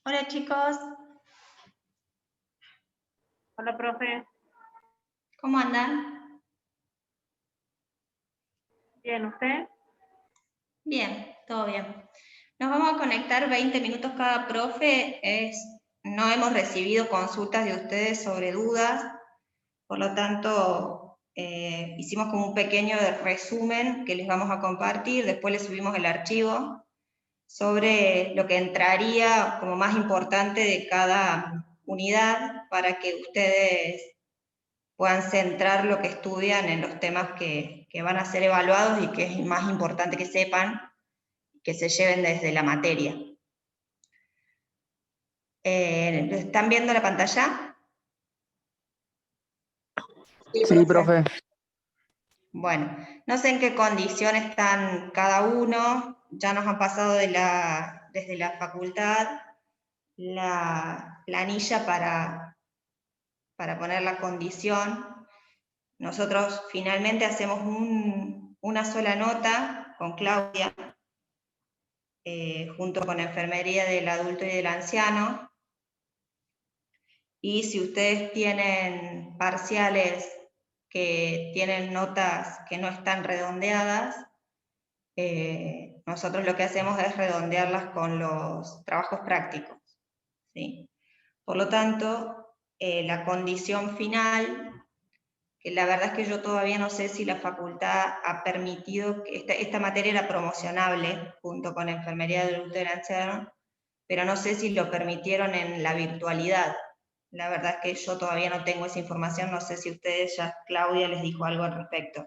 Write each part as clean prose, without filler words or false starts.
Hola chicos, Hola, profe. ¿cómo andan? Bien, ¿usted? Bien, todo bien. Nos vamos a conectar 20 minutos cada profe. No hemos recibido consultas de ustedes sobre dudas, por lo tanto hicimos como un pequeño resumen que les vamos a compartir, después les subimos el archivo sobre lo que entraría como más importante de cada unidad para que ustedes puedan centrar lo que estudian en los temas que van a ser evaluados y que es más importante que sepan, que se lleven desde la materia. ¿Están viendo la pantalla? Sí, profe. Bueno, no sé en qué condición están cada uno, ya nos han pasado desde la facultad la planilla para poner la condición. Nosotros finalmente hacemos una sola nota con Claudia, junto con enfermería del adulto y del anciano. Y si ustedes tienen parciales que tienen notas que no están redondeadas, nosotros lo que hacemos es redondearlas con los trabajos prácticos, ¿sí? Por lo tanto, la condición final, que la verdad es que yo todavía no sé si la facultad ha permitido que esta materia era promocionable junto con enfermería del adulto y del anciano, pero no sé si lo permitieron en la virtualidad. La verdad es que yo todavía no tengo esa información, no sé si ustedes ya, Claudia les dijo algo al respecto.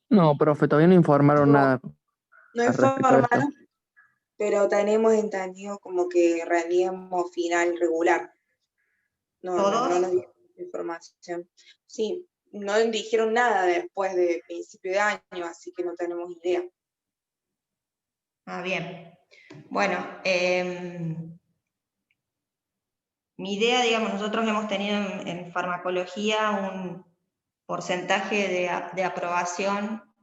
No, profe, todavía no informaron No, nada no al respecto de esto. informaron, pero tenemos entendido como que rendíamos final regular. No ¿Todos? nos dieron información. Sí, no dijeron nada después de principio de año, así que no tenemos idea. Ah, bien. Bueno, mi idea, digamos, nosotros hemos tenido en farmacología un porcentaje de aprobación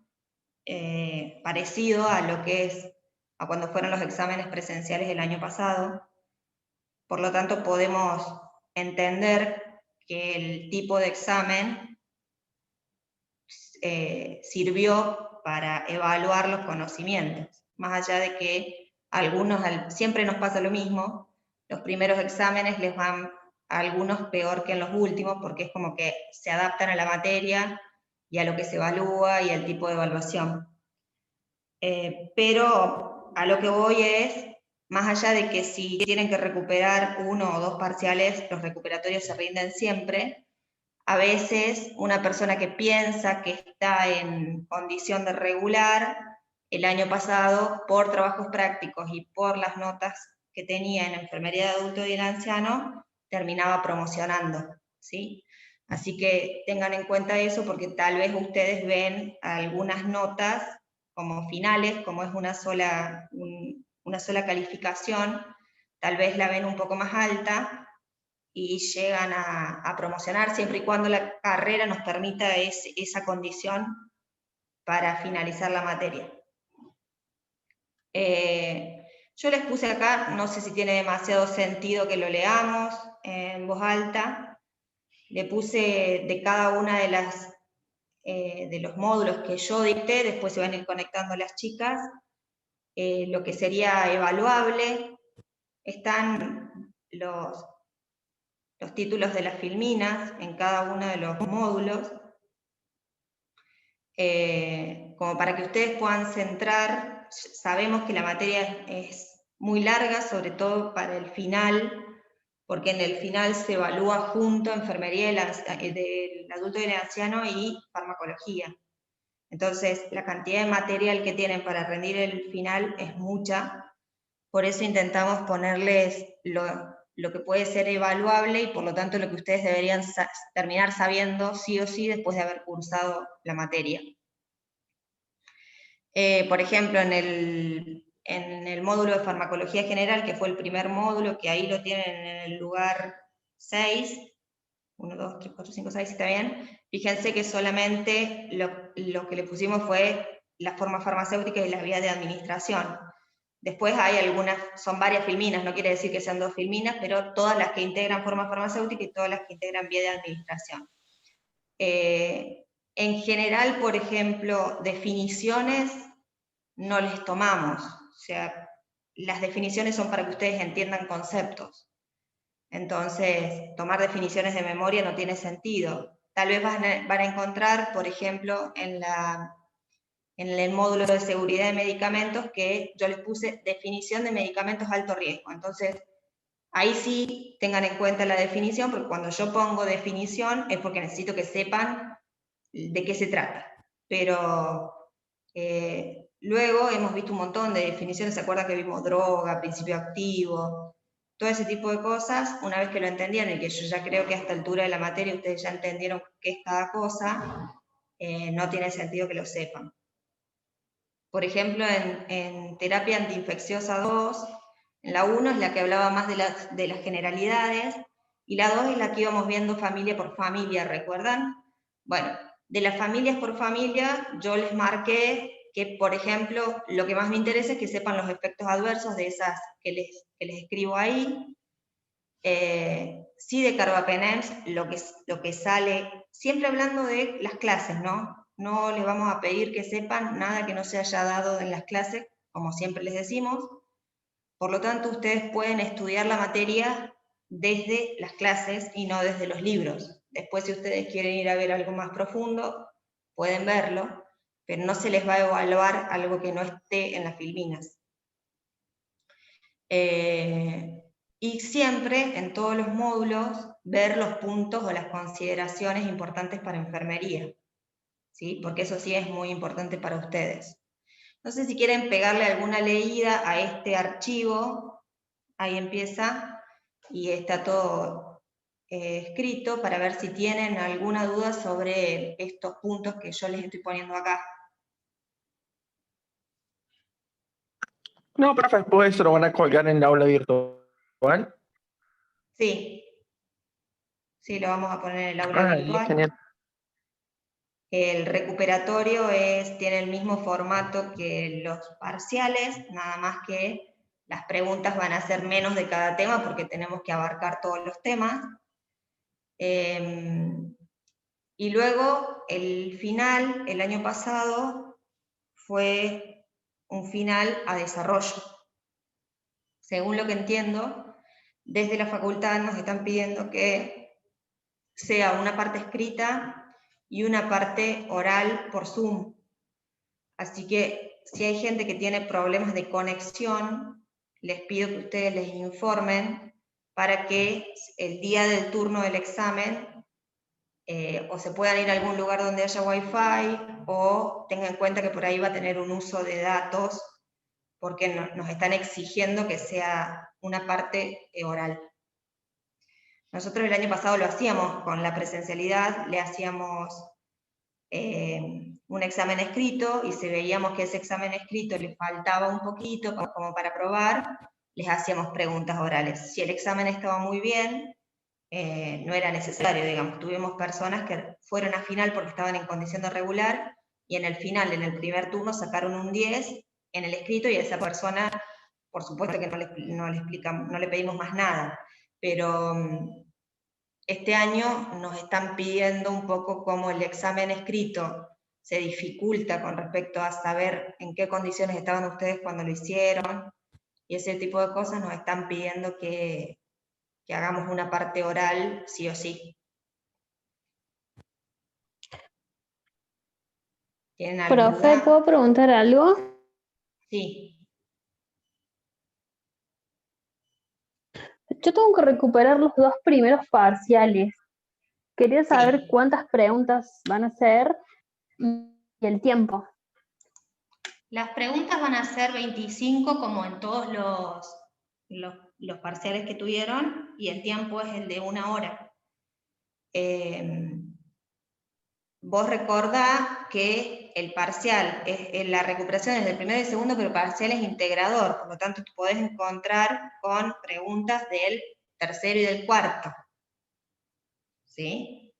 parecido a lo que es a cuando fueron los exámenes presenciales del año pasado. Por lo tanto, podemos entender que el tipo de examen sirvió para evaluar los conocimientos, más allá de que siempre nos pasa lo mismo, los primeros exámenes les van a algunos peor que en los últimos, porque es como que se adaptan a la materia y a lo que se evalúa y al tipo de evaluación. Pero a lo que voy es, más allá de que si tienen que recuperar uno o dos parciales, los recuperatorios se rinden siempre, a veces una persona que piensa que está en condición de regular, el año pasado, por trabajos prácticos y por las notas que tenía en enfermería de adulto y del anciano, terminaba promocionando, ¿sí? Así que tengan en cuenta eso porque tal vez ustedes ven algunas notas como finales, como es una sola calificación, tal vez la ven un poco más alta, y llegan a promocionar siempre y cuando la carrera nos permita esa condición para finalizar la materia. Yo les puse acá, no sé si tiene demasiado sentido que lo leamos en voz alta, le puse de cada una de los módulos que yo dicté, después se van a ir conectando las chicas, lo que sería evaluable, están los títulos de las filminas en cada uno de los módulos, como para que ustedes puedan centrar. Sabemos que la materia es muy larga, sobre todo para el final, porque en el final se evalúa junto enfermería del adulto y del anciano y farmacología. Entonces, la cantidad de material que tienen para rendir el final es mucha, por eso intentamos ponerles lo que puede ser evaluable y por lo tanto lo que ustedes deberían terminar sabiendo sí o sí después de haber cursado la materia. Por ejemplo, en el módulo de farmacología general, que fue el primer módulo, que ahí lo tienen en el lugar 6, 1, 2, 3, 4, 5, 6, está bien. Fíjense que solamente lo que le pusimos fue la forma farmacéutica y las vías de administración. Después hay algunas, son varias filminas, no quiere decir que sean 2 filminas, pero todas las que integran forma farmacéutica y todas las que integran vía de administración. En general, por ejemplo, definiciones no les tomamos, o sea, las definiciones son para que ustedes entiendan conceptos. Entonces, tomar definiciones de memoria no tiene sentido. Tal vez van a encontrar, por ejemplo, en el módulo de seguridad de medicamentos, que yo les puse definición de medicamentos alto riesgo. Entonces, ahí sí tengan en cuenta la definición, porque cuando yo pongo definición es porque necesito que sepan de qué se trata. Pero luego hemos visto un montón de definiciones, ¿se acuerdan que vimos droga, principio activo? Todo ese tipo de cosas, una vez que lo entendieron, y que yo ya creo que a esta altura de la materia ustedes ya entendieron qué es cada cosa, no tiene sentido que lo sepan. Por ejemplo, en terapia antiinfecciosa 2, en la 1 es la que hablaba más de las generalidades, y la 2 es la que íbamos viendo familia por familia, ¿recuerdan? Bueno, de las familias por familia, yo les marqué que, por ejemplo, lo que más me interesa es que sepan los efectos adversos de esas que les escribo ahí. Sí, de carbapenems, lo que sale, siempre hablando de las clases, ¿no? No les vamos a pedir que sepan nada que no se haya dado en las clases, como siempre les decimos. Por lo tanto, ustedes pueden estudiar la materia desde las clases y no desde los libros. Después, si ustedes quieren ir a ver algo más profundo, pueden verlo, pero no se les va a evaluar algo que no esté en las filminas. Y siempre, en todos los módulos, ver los puntos o las consideraciones importantes para enfermería, ¿sí? Porque eso sí es muy importante para ustedes. No sé si quieren pegarle alguna leída a este archivo, ahí empieza, y está todo escrito para ver si tienen alguna duda sobre estos puntos que yo les estoy poniendo acá. No, profe, después se lo van a colgar en el aula virtual. Sí. Sí, lo vamos a poner en el aula virtual. Genial. El recuperatorio tiene el mismo formato que los parciales, nada más que las preguntas van a ser menos de cada tema porque tenemos que abarcar todos los temas. Y luego el final, el año pasado, fue un final a desarrollo. Según lo que entiendo, desde la facultad nos están pidiendo que sea una parte escrita y una parte oral por Zoom. Así que si hay gente que tiene problemas de conexión, les pido que ustedes les informen para que el día del turno del examen o se puedan ir a algún lugar donde haya wifi, o tengan en cuenta que por ahí va a tener un uso de datos, porque nos están exigiendo que sea una parte oral. Nosotros el año pasado lo hacíamos con la presencialidad, le hacíamos un examen escrito, y si veíamos que ese examen escrito le faltaba un poquito como para probar, les hacíamos preguntas orales. Si el examen estaba muy bien, no era necesario, digamos. Tuvimos personas que fueron a final porque estaban en condición de regular, y en el final, en el primer turno, sacaron un 10 en el escrito, y a esa persona, por supuesto que no le pedimos más nada, pero este año nos están pidiendo un poco cómo el examen escrito se dificulta con respecto a saber en qué condiciones estaban ustedes cuando lo hicieron, y ese tipo de cosas nos están pidiendo que hagamos una parte oral sí o sí. ¿Tienen alguna Profe, duda? ¿puedo preguntar algo? Sí. Yo tengo que recuperar los 2 primeros parciales. Quería saber Sí. cuántas preguntas van a ser y el tiempo. Las preguntas van a ser 25 como en todos los parciales que tuvieron, y el tiempo es el de 1 hora. Vos recordá que el parcial, la recuperación es del primero y segundo, pero el parcial es integrador, por lo tanto te podés encontrar con preguntas del tercero y del cuarto. ¿Sí?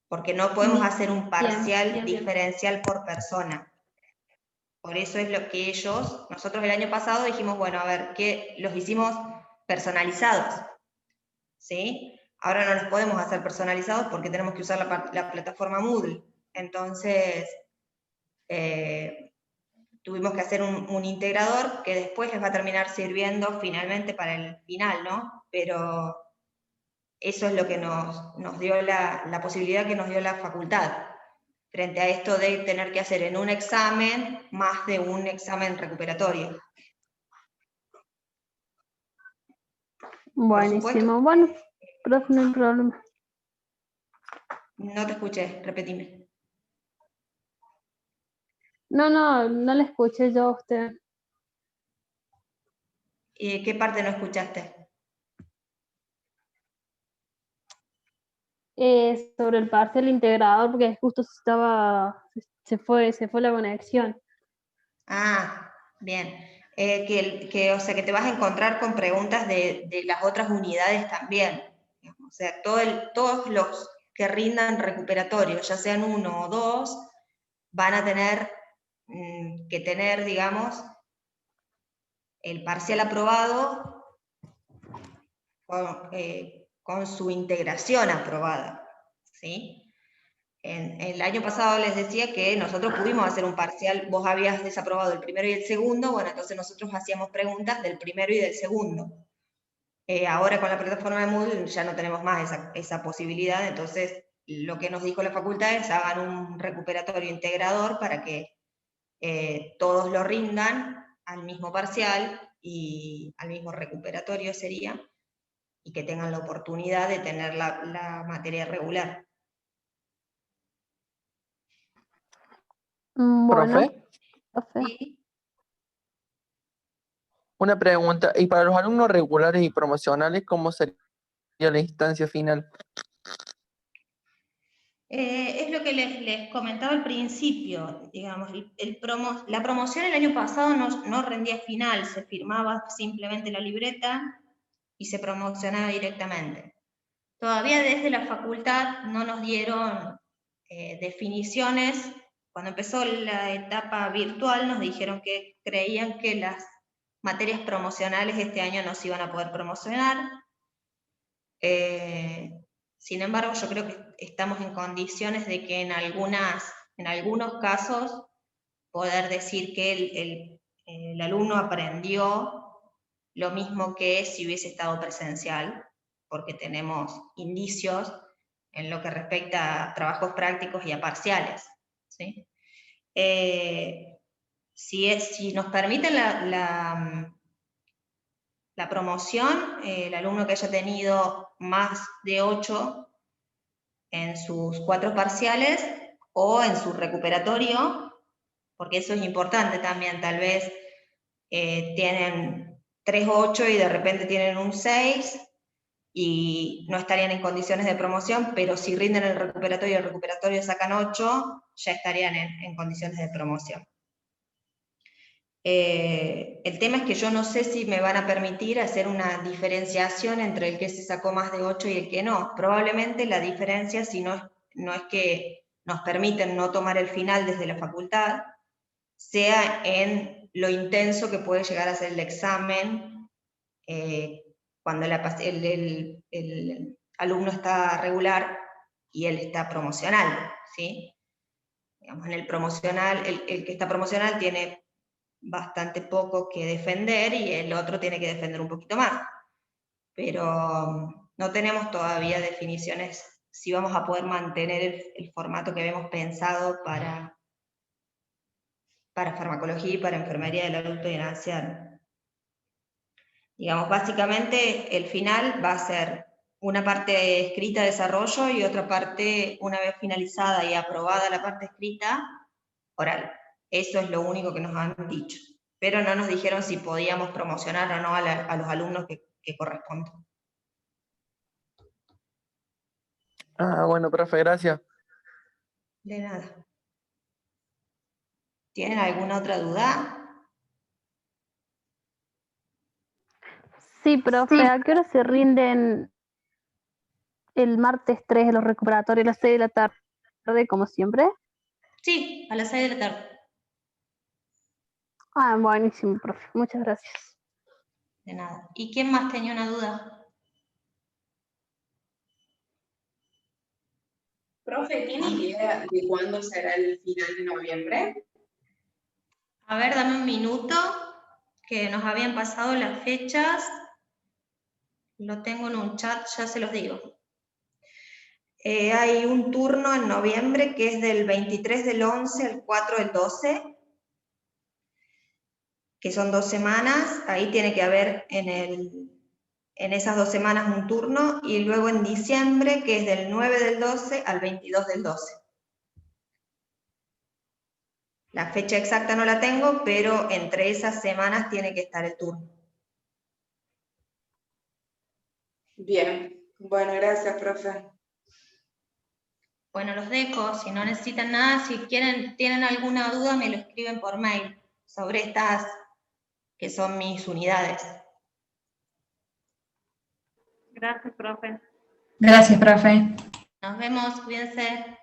Porque no podemos hacer un parcial diferencial por persona. Por eso es lo que nosotros el año pasado dijimos, bueno, a ver, que los hicimos personalizados, ¿sí? Ahora no los podemos hacer personalizados porque tenemos que usar la plataforma Moodle. Entonces, tuvimos que hacer un integrador que después les va a terminar sirviendo finalmente para el final, ¿no? Pero eso es lo que nos dio la posibilidad que nos dio la facultad, frente a esto de tener que hacer en un examen más de un examen recuperatorio. Por supuesto, Buenísimo. Bueno, profe, no hay problema. no te escuché, repetime. No le escuché yo a usted. ¿Qué parte no escuchaste? Sobre el parcial integrador, porque justo se fue la conexión. Ah, bien. O sea, que te vas a encontrar con preguntas de las otras unidades también. O sea, todos los que rindan recuperatorio, ya sean 1 o 2, van a tener que tener, digamos, el parcial aprobado con su integración aprobada, ¿sí? El año pasado les decía que nosotros pudimos hacer un parcial, vos habías desaprobado el primero y el segundo, bueno, entonces nosotros hacíamos preguntas del primero y del segundo. Ahora con la plataforma de Moodle ya no tenemos más esa posibilidad, entonces lo que nos dijo la facultad es hagan un recuperatorio integrador para que todos lo rindan al mismo parcial y al mismo recuperatorio sería, y que tengan la oportunidad de tener la materia regular. Bueno, Profe, profe. ¿Sí? una pregunta. ¿Y para los alumnos regulares y promocionales, cómo sería la instancia final? Es lo que les comentaba al principio, digamos, la promoción el año pasado no rendía final, se firmaba simplemente la libreta y se promocionaba directamente. Todavía desde la facultad no nos dieron definiciones. Cuando empezó la etapa virtual nos dijeron que creían que las materias promocionales este año no se iban a poder promocionar. Sin embargo, yo creo que estamos en condiciones de que en algunos casos poder decir que el alumno aprendió lo mismo que si hubiese estado presencial, porque tenemos indicios en lo que respecta a trabajos prácticos y a parciales, ¿sí? Si nos permiten la promoción, el alumno que haya tenido más de 8 en sus 4 parciales o en su recuperatorio, porque eso es importante también, tal vez tienen 3 8 y de repente tienen un 6 y no estarían en condiciones de promoción, pero si rinden el recuperatorio sacan 8, ya estarían en condiciones de promoción. El tema es que yo no sé si me van a permitir hacer una diferenciación entre el que se sacó más de 8 y el que no. Probablemente la diferencia, si no es que nos permiten no tomar el final desde la facultad, sea en lo intenso que puede llegar a ser el examen cuando el alumno está regular y él está promocional, ¿sí? Digamos, en el promocional, el que está promocional tiene bastante poco que defender y el otro tiene que defender un poquito más. Pero no tenemos todavía definiciones si vamos a poder mantener el formato que habíamos pensado para farmacología y para enfermería del adulto y el anciano. Digamos, básicamente el final va a ser una parte escrita de desarrollo y otra parte, una vez finalizada y aprobada la parte escrita, oral. Eso es lo único que nos han dicho. Pero no nos dijeron si podíamos promocionar o no a los alumnos que corresponden. Ah, bueno, profe, gracias. De nada. ¿Tienen alguna otra duda? Sí, profe, ¿a qué hora se rinden el martes 3 de los recuperatorios a las 6 de la tarde, como siempre? Sí, a las 6 de la tarde. Ah, buenísimo, profe. Muchas gracias. De nada. ¿Y quién más tenía una duda? Profe, ¿tiene idea de cuándo será el final de noviembre? A ver, dame un minuto, que nos habían pasado las fechas. Lo tengo en un chat, ya se los digo. Hay un turno en noviembre que es del 23 del 11 al 4 del 12, que son 2 semanas. Ahí tiene que haber en esas 2 semanas un turno, y luego en diciembre, que es del 9 del 12 al 22 del 12. La fecha exacta no la tengo, pero entre esas semanas tiene que estar el turno. Bien, bueno, gracias, profe. Bueno, los dejo. Si no necesitan nada, si tienen alguna duda, me lo escriben por mail sobre estas que son mis unidades. Gracias, profe. Gracias, profe. Nos vemos, cuídense.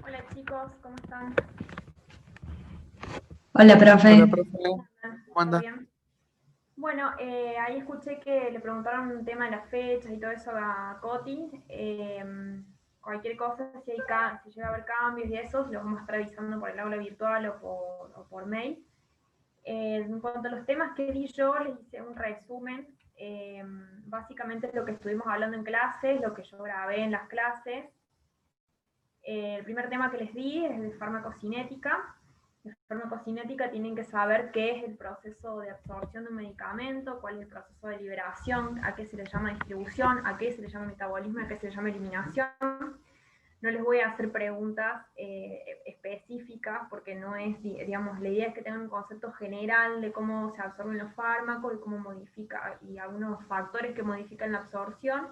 Hola chicos, ¿cómo están? Hola, profe. Hola, profe. ¿Cómo ¿Todo anda? bien? Bueno, ahí escuché que le preguntaron un tema de las fechas y todo eso a Coti. Cualquier cosa, si llega a haber cambios y eso, los vamos a estar avisando por el aula virtual o por mail. En cuanto a los temas que di yo, les hice un resumen. Básicamente es lo que estuvimos hablando en clases, lo que yo grabé en las clases. El primer tema que les di es de farmacocinética. De farmacocinética tienen que saber qué es el proceso de absorción de un medicamento, cuál es el proceso de liberación, a qué se le llama distribución, a qué se le llama metabolismo, a qué se le llama eliminación. No les voy a hacer preguntas específicas porque no es, digamos, la idea es que tengan un concepto general de cómo se absorben los fármacos y cómo modifica, y algunos factores que modifican la absorción.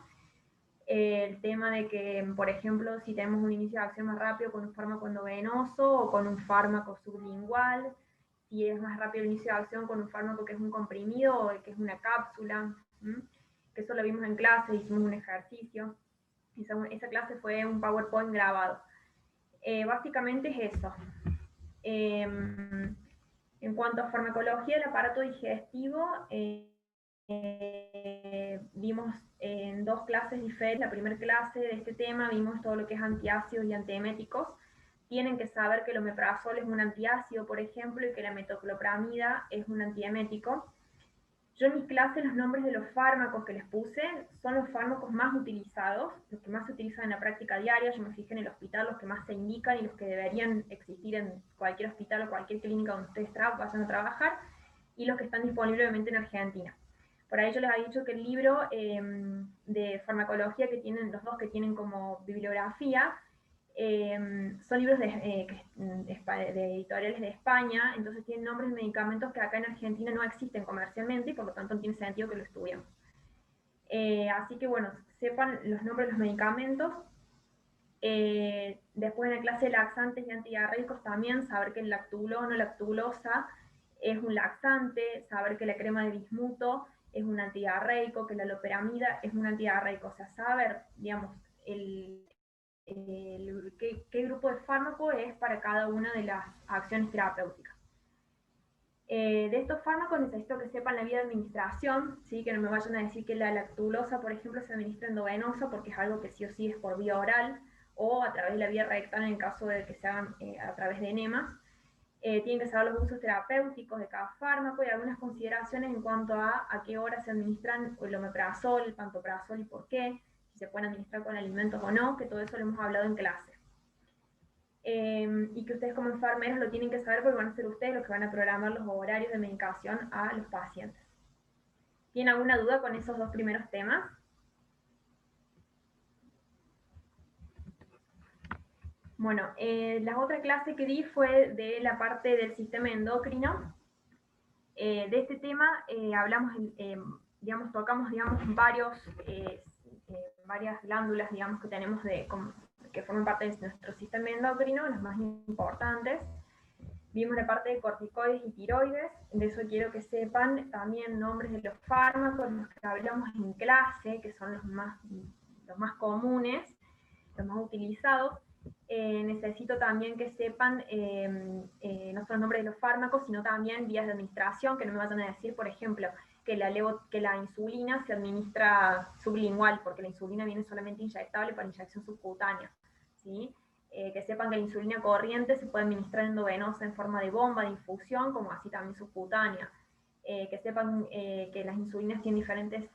El tema de que, por ejemplo, si tenemos un inicio de acción más rápido con un fármaco endovenoso o con un fármaco sublingual, si es más rápido el inicio de acción con un fármaco que es un comprimido o que es una cápsula, que eso lo vimos en clase, hicimos un ejercicio. Esa clase fue un PowerPoint grabado. Básicamente es eso. En cuanto a farmacología del aparato digestivo, vimos en 2 clases diferentes. La primera clase de este tema vimos todo lo que es antiácidos y antieméticos. Tienen que saber que el omeprazol es un antiácido, por ejemplo, y que la metoclopramida es un antiemético. Yo en mis clases los nombres de los fármacos que les puse son los fármacos más utilizados, los que más se utilizan en la práctica diaria. Yo me fijé en el hospital los que más se indican y los que deberían existir en cualquier hospital o cualquier clínica donde ustedes vayan a trabajar, y los que están disponibles obviamente en Argentina. Por ahí yo les había dicho que el libro de farmacología que tienen, los 2 que tienen como bibliografía, son libros de editoriales de España, entonces tienen nombres de medicamentos que acá en Argentina no existen comercialmente y por lo tanto no tiene sentido que lo estudiemos. Así que bueno, sepan los nombres de los medicamentos. Después en la clase de laxantes y antidiarreicos también, saber que el lactulón o lactulosa es un laxante, saber que la crema de bismuto es un antidiarreico, que la loperamida es un antidiarreico, o sea, saber, digamos, qué grupo de fármaco es para cada una de las acciones terapéuticas. De estos fármacos necesito que sepan la vía de administración, ¿sí? Que no me vayan a decir que la lactulosa, por ejemplo, se administra endovenosa porque es algo que sí o sí es por vía oral o a través de la vía rectal en caso de que se hagan a través de enemas. Tienen que saber los usos terapéuticos de cada fármaco y algunas consideraciones en cuanto a qué hora se administran el omeprazol, el pantoprazol y por qué, si se pueden administrar con alimentos o no, que todo eso lo hemos hablado en clase. Y que ustedes como enfermeros lo tienen que saber porque van a ser ustedes los que van a programar los horarios de medicación a los pacientes. ¿Tienen alguna duda con esos 2 primeros temas? Bueno, la otra clase que di fue de la parte del sistema endocrino. De este tema hablamos, digamos, tocamos, digamos, varias glándulas, digamos, que tenemos que forman parte de nuestro sistema endocrino, las más importantes. Vimos la parte de corticoides y tiroides, de eso quiero que sepan también nombres de los fármacos, los que hablamos en clase, que son los más comunes, los más utilizados. Necesito también que sepan no solo nombres de los fármacos, sino también vías de administración, que no me vayan a decir, por ejemplo, que la insulina se administra sublingual, porque la insulina viene solamente inyectable para inyección subcutánea, ¿sí? Que sepan que la insulina corriente se puede administrar endovenosa en forma de bomba, de infusión, como así también subcutánea. Que sepan que las insulinas tienen diferentes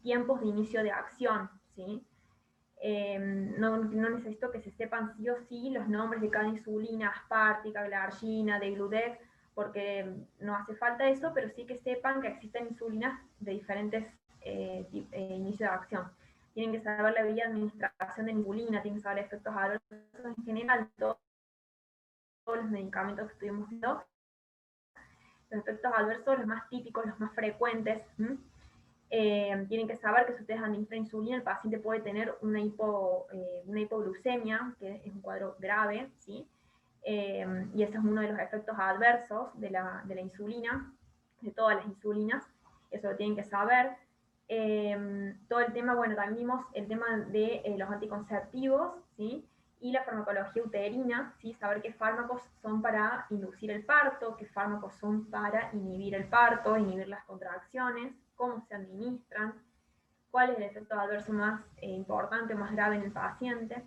tiempos de inicio de acción, ¿sí? No necesito que se sepan sí o sí los nombres de cada insulina, aspartica, glargina, degludec, porque no hace falta eso, pero sí que sepan que existen insulinas de diferentes inicios de acción. Tienen que saber la vía de administración de insulina, tienen que saber efectos adversos en general, todos los medicamentos que estuvimos viendo. Los efectos adversos, los más típicos, los más frecuentes. Tienen que saber que si ustedes administran insulina, el paciente puede tener una hipoglucemia, que es un cuadro grave, ¿sí? Y ese es uno de los efectos adversos de la insulina, de todas las insulinas, eso lo tienen que saber. Todo el tema, bueno, también vimos el tema de los anticonceptivos, ¿sí? Y la farmacología uterina, ¿sí? Saber qué fármacos son para inducir el parto, qué fármacos son para inhibir el parto, inhibir las contracciones, cómo se administran, cuál es el efecto adverso más importante, más grave en el paciente.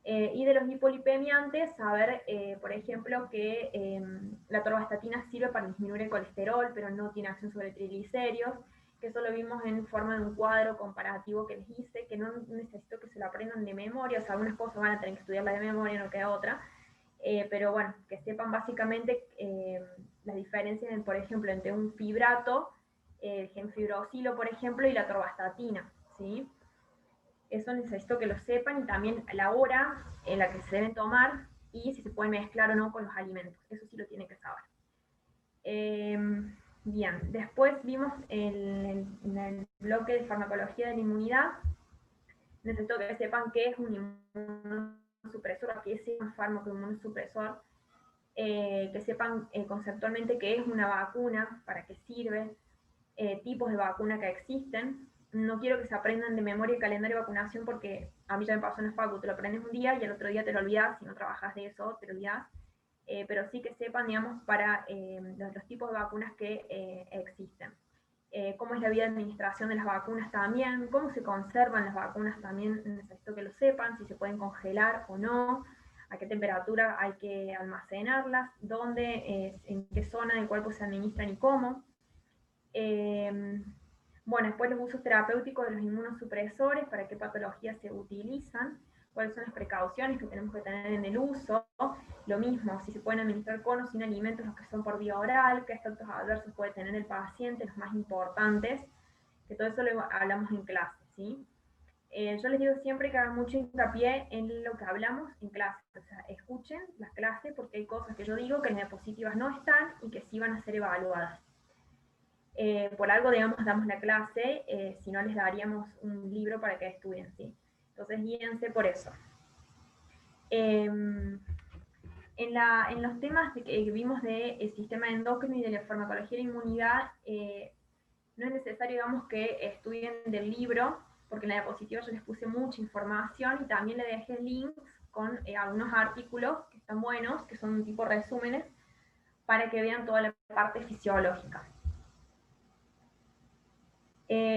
Y de los hipolipemiantes, saber, por ejemplo, que la atorvastatina sirve para disminuir el colesterol, pero no tiene acción sobre triglicéridos, que eso lo vimos en forma de un cuadro comparativo que les hice, que no necesito que se lo aprendan de memoria, o sea, algunas cosas van a tener que estudiarla de memoria, no queda otra, pero bueno, que sepan básicamente las diferencias, por ejemplo, entre un fibrato, el gemfibrosilo, por ejemplo, y la atorvastatina, ¿sí? Eso necesito que lo sepan, y también la hora en la que se deben tomar y si se pueden mezclar o no con los alimentos. Eso sí lo tienen que saber. Bien, después vimos en el bloque de farmacología de la inmunidad. Necesito que sepan qué es un inmunosupresor, qué es un fármaco inmunosupresor. Que sepan conceptualmente qué es una vacuna, para qué sirve, tipos de vacuna que existen. No quiero que se aprendan de memoria el calendario de vacunación, porque a mí ya me pasó en la facu, te lo aprendes un día y el otro día te lo olvidas, si no trabajas de eso te lo olvidas, pero sí que sepan, digamos, para los tipos de vacunas que existen. Cómo es la vía de administración de las vacunas también, cómo se conservan las vacunas también necesito que lo sepan, si se pueden congelar o no, a qué temperatura hay que almacenarlas, dónde, en qué zona del cuerpo se administran y cómo. Bueno, después los usos terapéuticos de los inmunosupresores, para qué patologías se utilizan, cuáles son las precauciones que tenemos que tener en el uso, lo mismo, si se pueden administrar con o sin alimentos los que son por vía oral, qué efectos adversos puede tener el paciente, los más importantes, que todo eso lo hablamos en clase, ¿sí? Yo les digo siempre que hagan mucho hincapié en lo que hablamos en clase, o sea, escuchen las clases, porque hay cosas que yo digo que en diapositivas no están y que sí van a ser evaluadas. Por algo, digamos, damos la clase, si no les daríamos un libro para que estudien, ¿sí? Entonces, guíense por eso. En los temas que vimos del sistema endocrino y de la farmacología de la inmunidad, no es necesario, digamos, que estudien del libro, porque en la diapositiva yo les puse mucha información y también les dejé links con algunos artículos que están buenos, que son un tipo resúmenes, para que vean toda la parte fisiológica.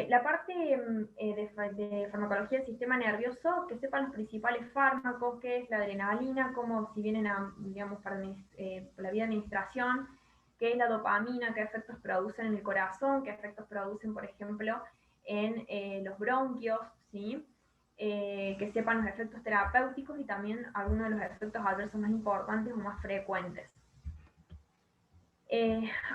La parte de farmacología del sistema nervioso, que sepan los principales fármacos, qué es la adrenalina, cómo si vienen a, digamos, para la vía de administración, qué es la dopamina, qué efectos producen en el corazón, qué efectos producen, por ejemplo, en los bronquios, ¿sí? Que sepan los efectos terapéuticos y también algunos de los efectos adversos más importantes o más frecuentes.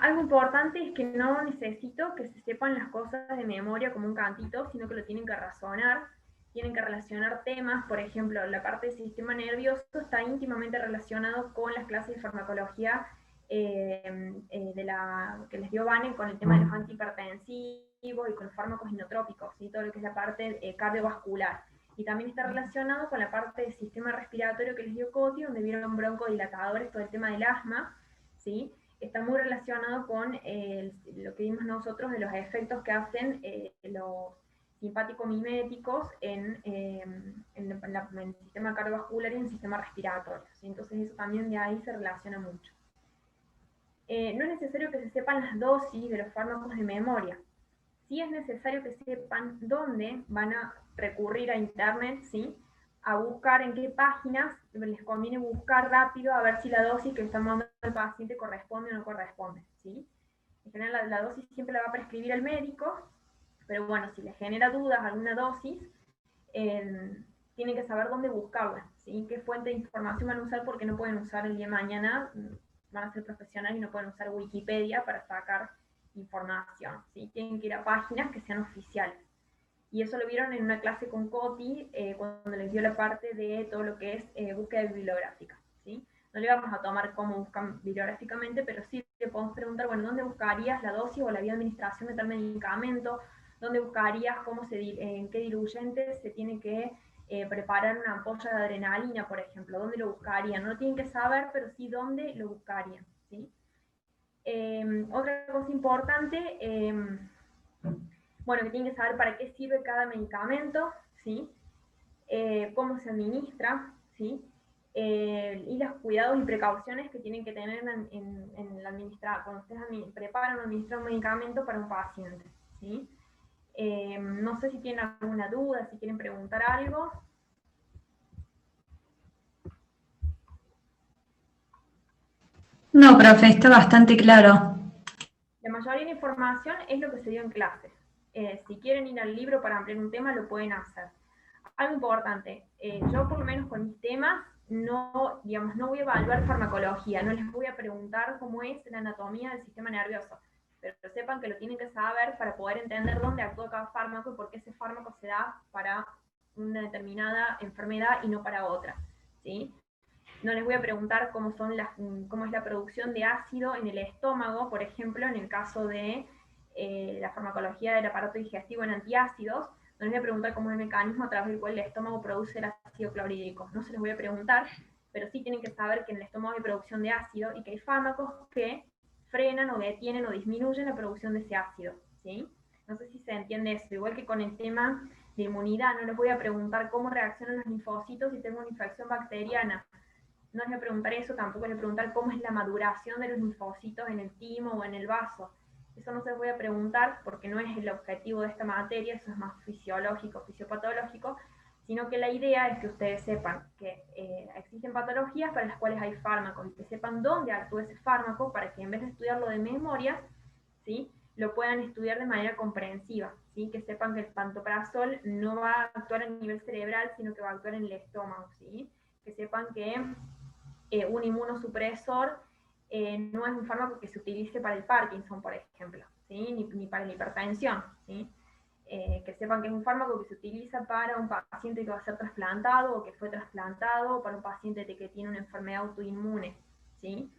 Algo importante es que no necesito que se sepan las cosas de memoria como un cantito, sino que lo tienen que razonar. tienen que relacionar temas, por ejemplo, la parte del sistema nervioso está íntimamente relacionado con las clases de farmacología que les dio Vane con el tema de los antihipertensivos y con los fármacos inotrópicos, ¿sí? Todo lo que es la parte cardiovascular. Y también está relacionado con la parte del sistema respiratorio que les dio Coti, donde vieron broncodilatadores, todo el tema del asma, ¿sí? Está muy relacionado con lo que vimos nosotros de los efectos que hacen los simpático-miméticos en el sistema cardiovascular y en el sistema respiratorio, ¿sí? Entonces eso también de ahí se relaciona mucho. No es necesario que se sepan las dosis de los fármacos de memoria. Sí es necesario que sepan dónde van a recurrir a internet, ¿sí? A buscar en qué páginas les conviene buscar rápido a ver si la dosis que está mandando el paciente corresponde o no corresponde, ¿sí? En general la dosis siempre la va a prescribir el médico, pero bueno, si les genera dudas alguna dosis, tienen que saber dónde buscarla, ¿sí? Qué fuente de información van a usar, porque no pueden usar el día de mañana, van a ser profesionales y no pueden usar Wikipedia para sacar información, ¿sí? Tienen que ir a páginas que sean oficiales. Y eso lo vieron en una clase con Coti, cuando les dio la parte de todo lo que es búsqueda bibliográfica, ¿sí? No le vamos a tomar cómo buscan bibliográficamente, pero sí le podemos preguntar, bueno, ¿dónde buscarías la dosis o la vía de administración de tal medicamento? ¿Dónde buscarías en qué diluyente se tiene que preparar una ampolla de adrenalina, por ejemplo? ¿Dónde lo buscarían? No lo tienen que saber, pero sí dónde lo buscarían, ¿sí? Otra cosa importante, bueno, que tienen que saber para qué sirve cada medicamento, ¿sí? Cómo se administra, ¿sí? Y los cuidados y precauciones que tienen que tener en la cuando ustedes preparan o administran un medicamento para un paciente, ¿sí? No sé si tienen alguna duda, si quieren preguntar algo. No, profe, está bastante claro. La mayoría de la información es lo que se dio en clase. Si quieren ir al libro para ampliar un tema, lo pueden hacer. Algo importante, yo por lo menos con mis temas no voy a evaluar farmacología, no les voy a preguntar cómo es la anatomía del sistema nervioso, pero sepan que lo tienen que saber para poder entender dónde actúa cada fármaco y por qué ese fármaco se da para una determinada enfermedad y no para otra, ¿sí? No les voy a preguntar cómo es la producción de ácido en el estómago, por ejemplo, en el caso de la farmacología del aparato digestivo en antiácidos. No les voy a preguntar cómo es el mecanismo a través del cual el estómago produce el ácido clorhídrico. No se les voy a preguntar, pero sí tienen que saber que en el estómago hay producción de ácido y que hay fármacos que frenan o detienen o disminuyen la producción de ese ácido, ¿sí? No sé si se entiende eso. Igual que con el tema de inmunidad, no les voy a preguntar cómo reaccionan los linfocitos si tengo una infección bacteriana. No les voy a preguntar eso, tampoco les voy a preguntar cómo es la maduración de los linfocitos en el timo o en el vaso. Eso no se les voy a preguntar porque no es el objetivo de esta materia, eso es más fisiológico, fisiopatológico, sino que la idea es que ustedes sepan que existen patologías para las cuales hay fármacos y que sepan dónde actúa ese fármaco para que en vez de estudiarlo de memoria, ¿sí?, lo puedan estudiar de manera comprensiva, ¿sí? Que sepan que el pantoprazol no va a actuar a nivel cerebral, sino que va a actuar en el estómago, ¿sí? Que sepan que un inmunosupresor no es un fármaco que se utilice para el Parkinson, por ejemplo, ¿sí? ni para la hipertensión, ¿sí? Que sepan que es un fármaco que se utiliza para un paciente que va a ser trasplantado o que fue trasplantado, o para un paciente que tiene una enfermedad autoinmune, ¿sí?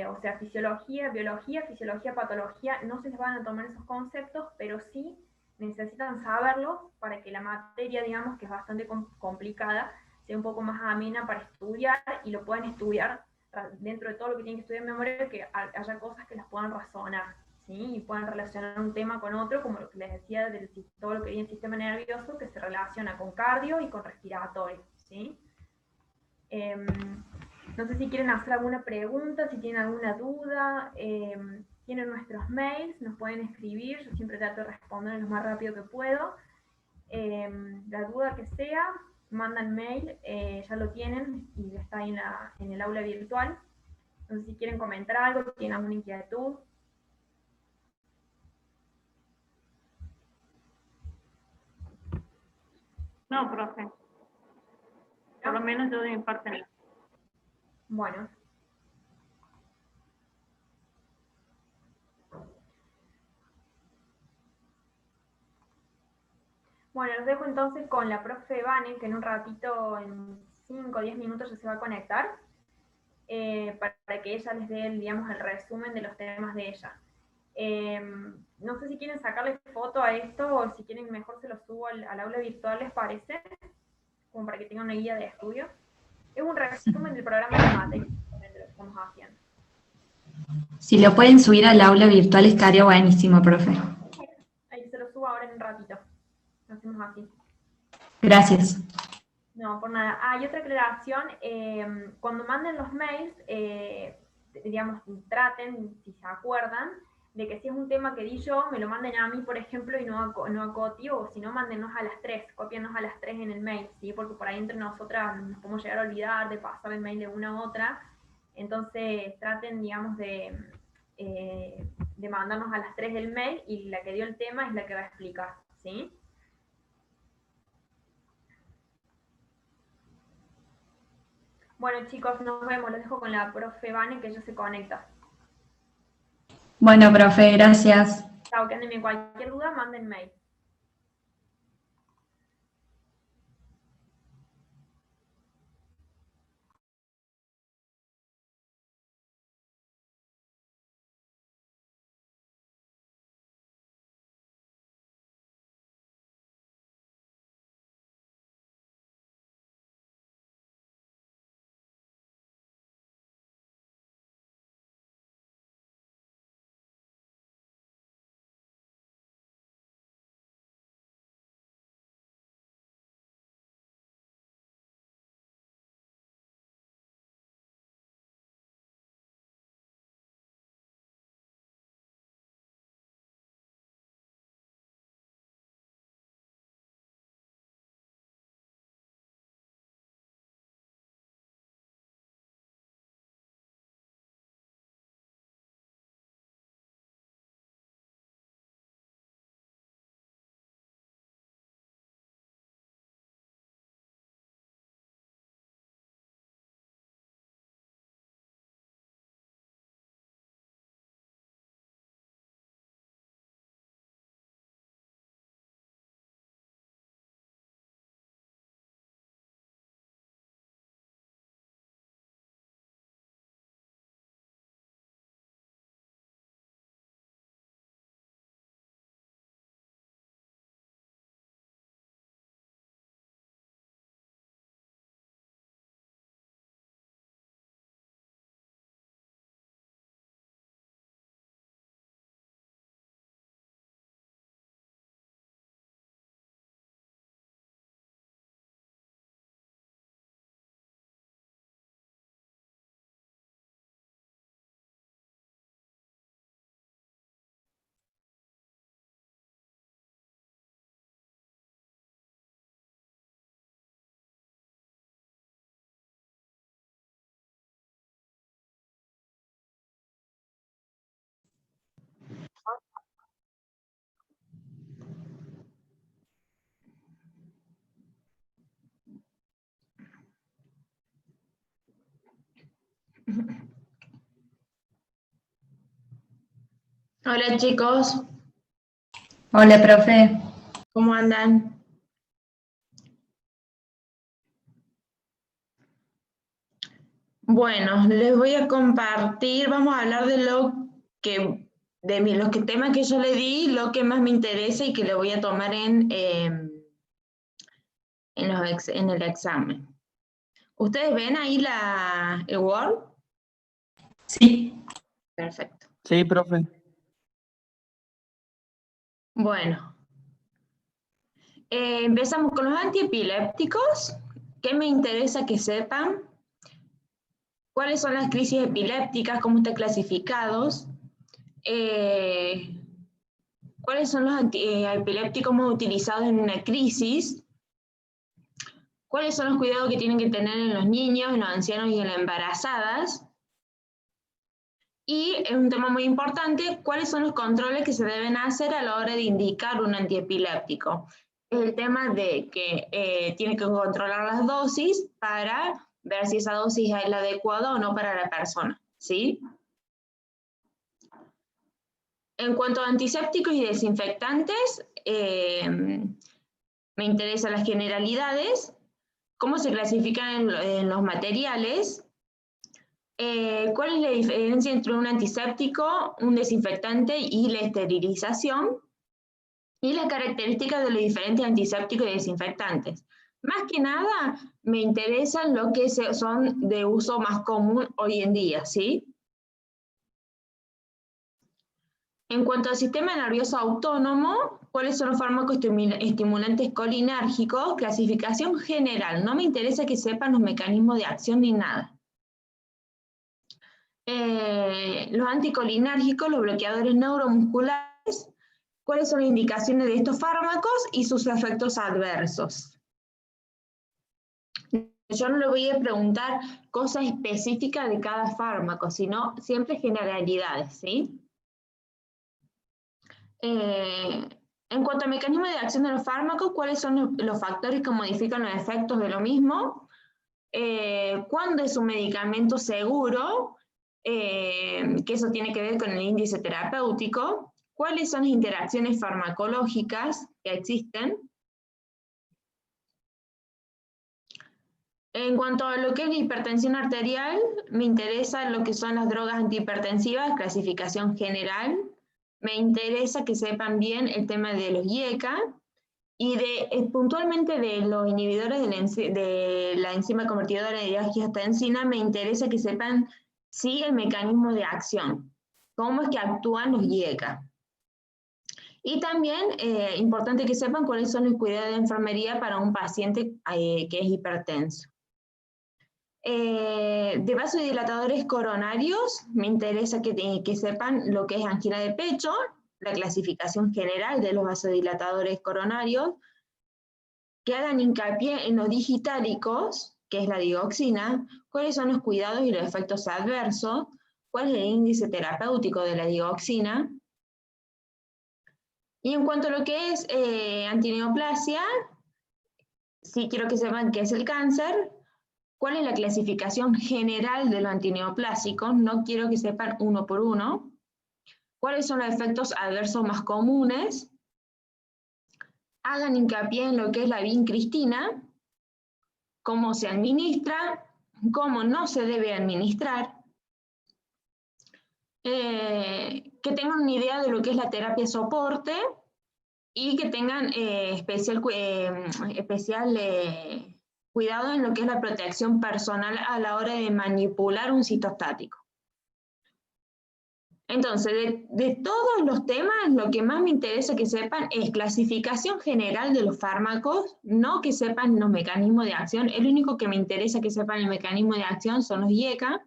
O sea, fisiología, biología, fisiología, patología, no se les van a tomar esos conceptos, pero sí necesitan saberlos para que la materia, digamos, que es bastante complicada, sea un poco más amena para estudiar y lo puedan estudiar dentro de todo lo que tienen que estudiar en memoria, que haya cosas que las puedan razonar, ¿sí? Y puedan relacionar un tema con otro, como lo que les decía de todo lo que viene el sistema nervioso, que se relaciona con cardio y con respiratorio, ¿sí? No sé si quieren hacer alguna pregunta, si tienen alguna duda, tienen nuestros mails, nos pueden escribir, yo siempre trato de responder lo más rápido que puedo. La duda que sea, mandan mail, ya lo tienen y está ahí en el aula virtual. No sé si quieren comentar algo, tienen alguna inquietud. No, profe. Por lo menos yo de mi parte no. Bueno. Bueno, los dejo entonces con la profe Vane, que en un ratito, en 5 o 10 minutos ya se va a conectar, para que ella les dé, digamos, el resumen de los temas de ella. No sé si quieren sacarle foto a esto o si quieren mejor se lo subo al aula virtual, ¿les parece? Como para que tengan una guía de estudio. Es un resumen del programa de mate que estamos haciendo. Si lo pueden subir al aula virtual estaría buenísimo, profe. Ahí se lo subo ahora en un ratito. Lo hacemos así. Gracias. No, por nada. Ah, y otra aclaración, cuando manden los mails, digamos, traten, si se acuerdan, de que si es un tema que di yo, me lo manden a mí, por ejemplo, y no a Coti, o si no, mándenos a las 3, cópianos a las 3 en el mail, ¿sí? Porque por ahí entre nosotras nos podemos llegar a olvidar de pasar el mail de una a otra, entonces traten, digamos, de mandarnos a las 3 el mail, y la que dio el tema es la que va a explicar, ¿sí? Bueno, chicos, nos vemos. Los dejo con la profe Vane, que ya se conecta. Bueno, profe, gracias. Chao, que anden bien. Cualquier duda, manden mail. Hola chicos, Hola, profe. ¿cómo andan? Bueno, les voy a compartir, vamos a hablar de los temas que yo le di, lo que más me interesa y que le voy a tomar en el examen. ¿Ustedes ven ahí el Word? Sí. Perfecto. Sí, profe. Bueno, empezamos con los antiepilépticos. ¿Qué me interesa que sepan? ¿Cuáles son las crisis epilépticas? ¿Cómo están clasificados? ¿Cuáles son los antiepilépticos más utilizados en una crisis? ¿Cuáles son los cuidados que tienen que tener en los niños, en los ancianos y en las embarazadas? Y es un tema muy importante, ¿cuáles son los controles que se deben hacer a la hora de indicar un antiepiléptico? Es el tema de que tiene que controlar las dosis para ver si esa dosis es la adecuada o no para la persona, ¿sí? En cuanto a antisépticos y desinfectantes, Me interesan las generalidades, cómo se clasifican en los materiales, cuál es la diferencia entre un antiséptico, un desinfectante y la esterilización, y las características de los diferentes antisépticos y desinfectantes. Más que nada, me interesan lo que son de uso más común hoy en día, ¿sí? En cuanto al sistema nervioso autónomo, ¿cuáles son los fármacos estimulantes colinérgicos? Clasificación general. No me interesa que sepan los mecanismos de acción ni nada. Los anticolinérgicos, los bloqueadores neuromusculares, ¿cuáles son las indicaciones de estos fármacos y sus efectos adversos? Yo no le voy a preguntar cosas específicas de cada fármaco, sino siempre generalidades, ¿sí? En cuanto al mecanismo de acción de los fármacos, ¿cuáles son los factores que modifican los efectos de lo mismo? ¿Cuándo es un medicamento seguro? Que eso tiene que ver con el índice terapéutico. ¿Cuáles son las interacciones farmacológicas que existen? En cuanto a lo que es la hipertensión arterial, me interesa lo que son las drogas antihipertensivas, clasificación general. Me interesa que sepan bien el tema de los IECA y puntualmente de los inhibidores de la enzima convertidora de diangiostansina. Me interesa que sepan sí el mecanismo de acción, cómo es que actúan los IECA. Y también importante que sepan cuáles son los cuidados de enfermería para un paciente que es hipertenso. De vasodilatadores coronarios, me interesa que sepan lo que es angina de pecho, la clasificación general de los vasodilatadores coronarios, que hagan hincapié en los digitálicos, que es la digoxina, cuáles son los cuidados y los efectos adversos, cuál es el índice terapéutico de la digoxina. Y en cuanto a lo que es antineoplasia, sí quiero que sepan qué es el cáncer, cuál es la clasificación general de los antineoplásicos, no quiero que sepan uno por uno, cuáles son los efectos adversos más comunes, hagan hincapié en lo que es la vincristina, cómo se administra, cómo no se debe administrar, que tengan una idea de lo que es la terapia soporte y que tengan especial cuidado en lo que es la protección personal a la hora de manipular un citostático. Entonces, de todos los temas, lo que más me interesa que sepan es clasificación general de los fármacos, no que sepan los mecanismos de acción. El único que me interesa que sepan el mecanismo de acción son los IECA.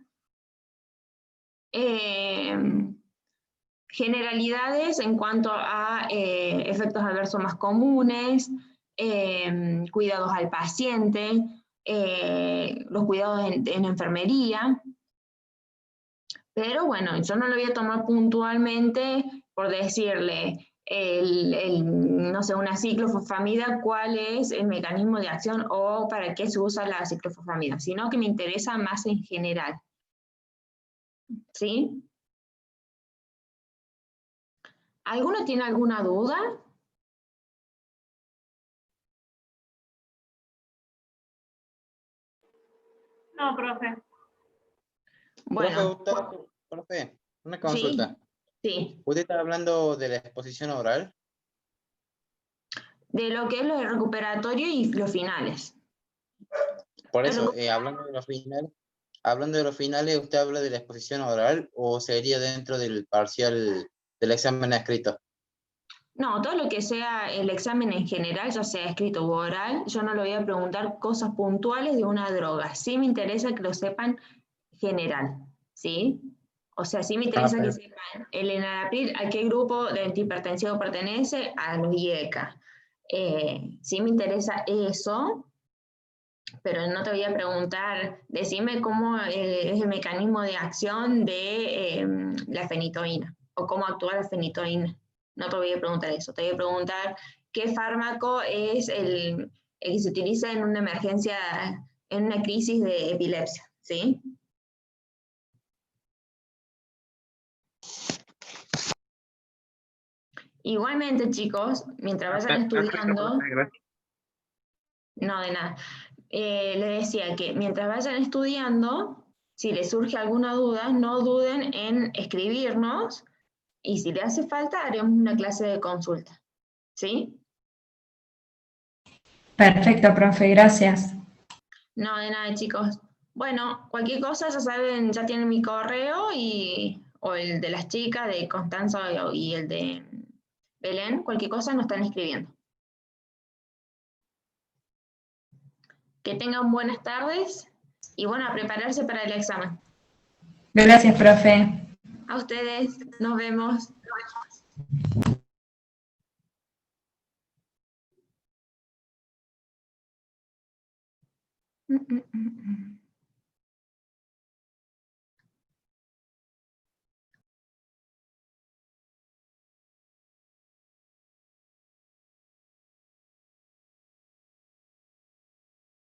Generalidades en cuanto a efectos adversos más comunes, cuidados al paciente, los cuidados en enfermería. Pero bueno, yo no lo voy a tomar puntualmente por decirle, no sé, una ciclofosfamida, cuál es el mecanismo de acción o para qué se usa la ciclofosfamida, sino que me interesa más en general. ¿Sí? ¿Alguno tiene alguna duda? No, profe. Bueno. Profe, una consulta. Sí. ¿Usted está hablando de la exposición oral? De lo que es lo recuperatorio y los finales. Por eso, hablando de los finales, ¿usted habla de la exposición oral o sería dentro del parcial del examen escrito? No, todo lo que sea el examen en general, ya sea escrito u oral, yo no le voy a preguntar cosas puntuales de una droga. Sí me interesa que lo sepan general, ¿sí? O sea, sí me interesa que sepan el enalapril, a qué grupo de antihipertensivo pertenece, a los IECA. Sí me interesa eso, pero no te voy a preguntar, decime cómo es el mecanismo de acción de la fenitoína, o cómo actúa la fenitoína. No te voy a preguntar eso, te voy a preguntar qué fármaco es el que se utiliza en una emergencia, en una crisis de epilepsia, ¿sí? Igualmente, chicos, mientras vayan estudiando, No, de nada. Le decía que mientras vayan estudiando, si les surge alguna duda, no duden en escribirnos y si le hace falta, haremos una clase de consulta. ¿Sí? Perfecto, profe, gracias. No, de nada, chicos. Bueno, cualquier cosa, ya saben, ya tienen mi correo o el de las chicas, de Constanza y el de Belén. Cualquier cosa nos están escribiendo. Que tengan buenas tardes y bueno, a prepararse para el examen. Gracias, profe. A ustedes, nos vemos.